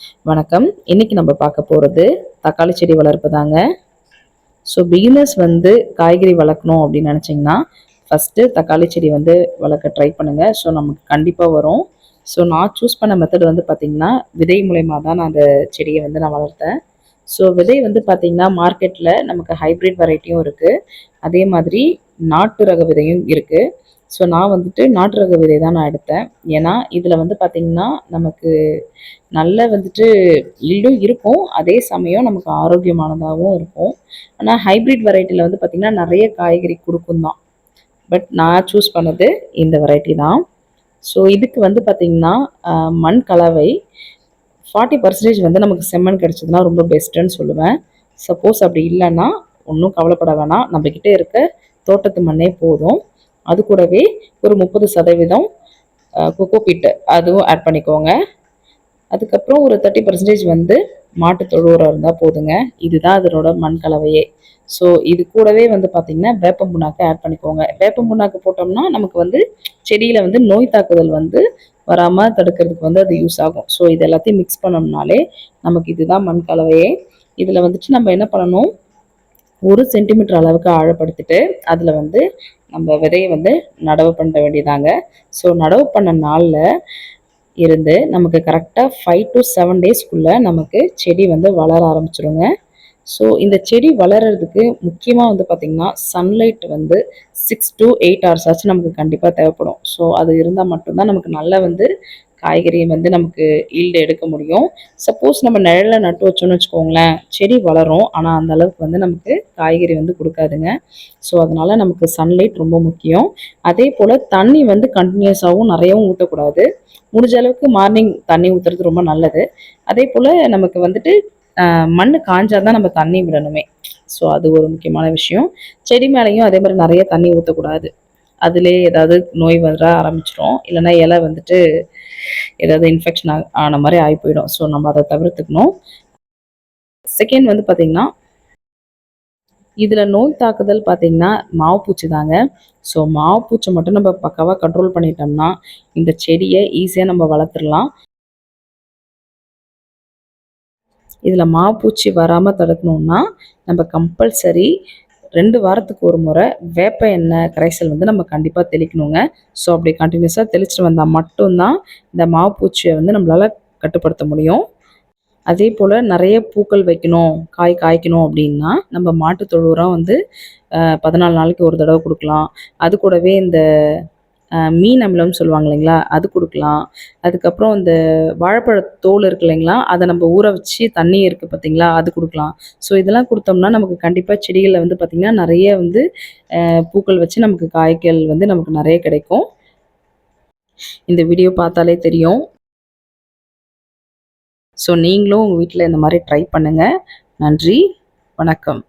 வணக்கம். இன்னைக்கு நம்ம பார்க்க போறது தக்காளி செடி வளர்ப்பு தாங்க. ஸோ பிகினர்ஸ் வந்து காய்கறி வளர்க்கணும் அப்படின்னு நினச்சிங்கன்னா ஃபஸ்ட்டு தக்காளி செடி வந்து வளர்க்க ட்ரை பண்ணுங்க. ஸோ நமக்கு கண்டிப்பாக வரும். ஸோ நான் சூஸ் பண்ண மெத்தட் வந்து பார்த்திங்கன்னா விதை மூலயமா தான் நான் அந்த செடியை வந்து நான் வளர்த்தேன். ஸோ விதை வந்து பார்த்திங்கன்னா மார்க்கெட்டில் நமக்கு ஹைப்ரிட் வெரைட்டியும் இருக்குது, அதே மாதிரி நாட்டு ரக விதையும் இருக்குது. ஸோ நான் வந்துட்டு நாட்டு ரக விதை தான் நான் எடுத்தேன். ஏன்னா இதில் வந்து பார்த்திங்கன்னா நமக்கு நல்ல வந்துட்டு ஈல்டும் இருக்கும், அதே சமயம் நமக்கு ஆரோக்கியமானதாகவும் இருக்கும். ஆனால் ஹைப்ரிட் வெரைட்டியில் வந்து பார்த்திங்கன்னா நிறைய காய்கறி கொடுக்கும் தான். பட் நான் சூஸ் பண்ணது இந்த வெரைட்டி தான். ஸோ இதுக்கு வந்து பார்த்திங்கன்னா மண் கலவை 40% வந்து நமக்கு செம்மண் கிடச்சதுன்னா ரொம்ப பெஸ்ட்டுன்னு சொல்லுவேன். சப்போஸ் அப்படி இல்லைன்னா ஒன்றும் கவலைப்பட வேணாம், நம்மக்கிட்ட இருக்க தோட்டத்து மண்ணே போதும். அது கூடவே ஒரு 30% கொக்கோ பீட்டு அதுவும் ஆட் பண்ணிக்கோங்க. அதுக்கப்புறம் ஒரு 30% வந்து மாட்டு தொழு உரம் இருந்தால் போதுங்க. இதுதான் அதனோட மண் கலவையே. ஸோ இது கூடவே வந்து பார்த்திங்கன்னா வேப்பம் புண்ணாக்கு ஆட் பண்ணிக்கோங்க. வேப்பம் புண்ணாக்கு போட்டோம்னா நமக்கு வந்து செடியில் வந்து நோய் தாக்குதல் வந்து வராமல் தடுக்கிறதுக்கு வந்து அது யூஸ் ஆகும். ஸோ இது எல்லாத்தையும் மிக்ஸ் பண்ணோம்னாலே நமக்கு இதுதான் மண் கலவையே. இதில் வந்துட்டு நம்ம என்ன பண்ணணும், 1 சென்டிமீட்டர் அளவுக்கு ஆழப்படுத்திட்டு அதில் வந்து நம்ம விதையை வந்து நடவு பண்ண வேண்டியதாங்க. ஸோ நடவு பண்ண நாளில் இருந்து நமக்கு கரெக்டாக 5 to 7 டேஸ்க்குள்ளே நமக்கு செடி வந்து வளர ஆரம்பிச்சிருங்க. ஸோ இந்த செடி வளர்கிறதுக்கு முக்கியமாக வந்து பார்த்திங்கன்னா சன்லைட் வந்து 6 to 8 hours ஆச்சு நமக்கு கண்டிப்பாக தேவைப்படும். ஸோ அது இருந்தால் மட்டும்தான் நமக்கு நல்லா வந்து காய்கறி வந்து நமக்கு ஈல்டு எடுக்க முடியும். சப்போஸ் நம்ம நிழலில் நட்டு வச்சோன்னு வச்சுக்கோங்களேன், செடி வளரும், ஆனால் அந்த அளவுக்கு வந்து நமக்கு காய்கறி வந்து கொடுக்காதுங்க. ஸோ அதனால் நமக்கு சன்லைட் ரொம்ப முக்கியம். அதே போல் தண்ணி வந்து கண்டினியூஸாகவும் நிறையவும் ஊற்றக்கூடாது. முடிஞ்ச அளவுக்கு மார்னிங் தண்ணி ஊற்றுறது ரொம்ப நல்லது. அதே போல் நமக்கு வந்துட்டு மண் காஞ்சாதான் நம்ம தண்ணி விடணுமே. ஸோ அது ஒரு முக்கியமான விஷயம். செடி மேலேயும் அதே மாதிரி நிறைய தண்ணி ஊற்றக்கூடாது. அதிலே ஏதாவது நோய் வர ஆரம்பிச்சிடும், இல்லைன்னா இலை வந்துட்டு ஏதாவது இன்ஃபெக்ஷன் ஆன மாதிரி ஆகி போயிடும். ஸோ நம்ம அதை தவிர்த்துக்கணும். செகண்ட் வந்து பார்த்திங்கன்னா இதில் நோய் தாக்குதல் பார்த்திங்கன்னா மாவுப்பூச்சி தாங்க. ஸோ மாவுப்பூச்சி மட்டும் நம்ம பக்காவாக கண்ட்ரோல் பண்ணிட்டோம்னா இந்த செடியை ஈஸியாக நம்ம வளர்த்துடலாம். இதில் மாவுப்பூச்சி வராமல் தடுக்கணுன்னா நம்ம கம்பல்சரி 2 வாரத்துக்கு ஒரு முறை வேப்ப எண்ணெய் கரைசல் வந்து நம்ம கண்டிப்பாக தெளிக்கணுங்க. ஸோ அப்படி கண்டினியூஸாக தெளிச்சுட்டு வந்தால் மட்டும்தான் இந்த மாவுப்பூச்சியை வந்து நம்மளால் கட்டுப்படுத்த முடியும். அதே போல் நிறைய பூக்கள் வைக்கணும், காய் காய்க்கணும் அப்படின்னா நம்ம மாட்டு தொழு உரம் வந்து 14 நாளைக்கு ஒரு தடவை கொடுக்கலாம். அது கூடவே இந்த மீன் அமிலம்னு சொல்லுவாங்க இல்லைங்களா, அது கொடுக்கலாம். அதுக்கப்புறம் இந்த வாழைப்பழ தோல் இருக்கு இல்லைங்களா, அதை நம்ம ஊற வச்சு தண்ணி இருக்குது பார்த்தீங்களா, அது கொடுக்கலாம். ஸோ இதெல்லாம் கொடுத்தோம்னா நமக்கு கண்டிப்பாக செடிகளில் வந்து பார்த்திங்கன்னா நிறைய வந்து பூக்கள் வச்சு நமக்கு காய்கள் வந்து நமக்கு நிறைய கிடைக்கும். இந்த வீடியோ பார்த்தாலே தெரியும். ஸோ நீங்களும் உங்கள் வீட்டில் இந்த மாதிரி ட்ரை பண்ணுங்கள். நன்றி, வணக்கம்.